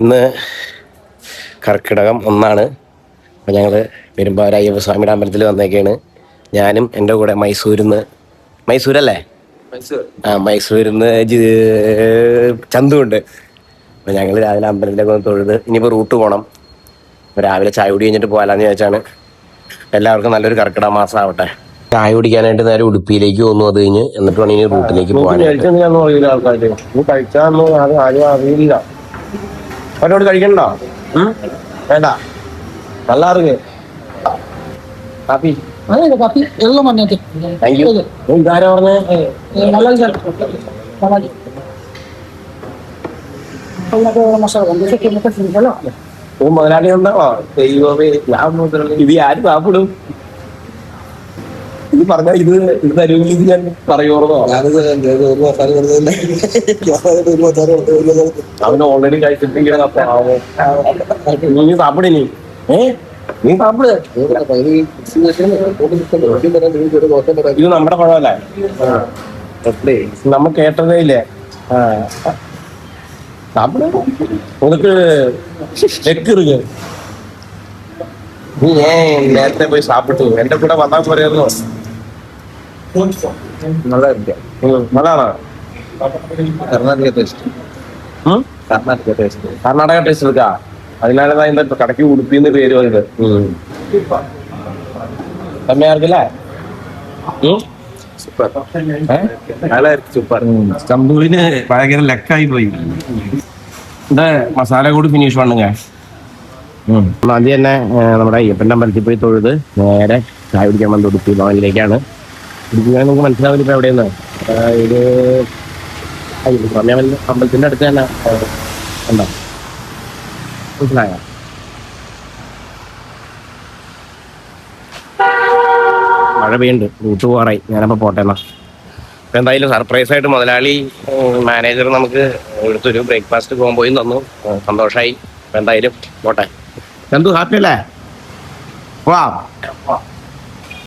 ഇന്ന് കർക്കിടകം 1 അപ്പോൾ ഞങ്ങൾ പെരുമ്പാവൂർ അയ്യപ്പസ്വാമിയുടെ അമ്പലത്തിൽ വന്നേക്കാണ്. ഞാനും എൻ്റെ കൂടെ മൈസൂരല്ലേ മൈസൂരിൽ നിന്ന് ചന്തുണ്ട്. അപ്പോൾ ഞങ്ങൾ രാവിലെ അമ്പലത്തിലേക്ക് വന്ന് തൊഴുത് ഇനിയിപ്പോൾ റൂട്ട് പോകണം. അപ്പോൾ രാവിലെ ചായ കുടി കഴിഞ്ഞിട്ട് പോകാമെന്ന് ചോദിച്ചാണ്. എല്ലാവർക്കും നല്ലൊരു കർക്കിടക മാസം ആവട്ടെ. ചായ കുടിക്കാനായിട്ട് നേരെ ഉടുപ്പിയിലേക്ക് പോകുന്നു. അത് കഴിഞ്ഞ് എന്നിട്ട് വേണം ഇനി റൂട്ടിലേക്ക് പോകാൻ. അവരോട് കഴിക്കണ്ടോ? വേണ്ട, നല്ല അറിഞ്ഞ് കാപ്പി. Thank you. ഇതാരാ പറഞ്ഞേ? മുതലാളി ഉണ്ടാവോ? ദൈവമേ, ഇത് ആര് സാപ്പിടും? ഇത് പറഞ്ഞ ഇത് തരുമെങ്കിൽ ഞാൻ പറയുമോ? അവന് ഓൾറെഡി കഴിച്ചിട്ടിങ്ങനെ നീ സാപ്പിടിനി. നീ സാപ്പിട്. ഇത് നമ്മുടെ പഴമല്ലേ? നമ്മ കേട്ടതേ ഇല്ലേ? സാപ്പിട്. ഉനക്ക് ലെക്കിറുക. നീ നേരത്തെ പോയി സാപ്പിട്ടു. എന്റെ കൂടെ വന്നാൽ പോരായിരുന്നോ? നല്ലതാണോ? കർണാടക ടേസ്റ്റ് എടുക്കാ. അതിനാലതാ ഇന്ന് കടയ്ക്ക് ഉടുപ്പിന്ന് പേര് വന്നത്. തമ്മയാർക്കല്ലേ? ചമ്പുവിന് ഭയങ്കര ലെക്കായി പോയി. ഇത് മസാല കൂടി ഫിനിഷ് വേണമെങ്ക ആദ്യം തന്നെ നമ്മുടെ അയ്യപ്പൻ്റെ അമ്പലത്തിൽ പോയി തൊഴുത് നേരെ ചായ കുടിക്കാൻ വന്ന് ഉടുപ്പി ഭവനിലേക്കാണ്. ഉടുപ്പിക്കാൻ നമുക്ക് മനസ്സിലാവില്ല ഇപ്പം എവിടെയെന്ന്. ഇത് അയ്യപ്പസ്വാമി അമ്പലത്തിൻ്റെ അടുത്ത് തന്നെ ഉണ്ടോ? മനസ്സിലായോ? മഴ പെയ്യുണ്ട്. റൂട്ട് പോകാറായി. ഞാനപ്പോൾ പോട്ടെ എന്നാ. അപ്പം എന്തായാലും സർപ്രൈസായിട്ട് മുതലാളി മാനേജർ നമുക്ക് ഇവിടുത്തെ ബ്രേക്ക്ഫാസ്റ്റ് കോംബോയും തന്നു. സന്തോഷമായി. അപ്പം എന്തായാലും പോട്ടെ. ചന്തു ഹാപ്പി അല്ലേ? വാ.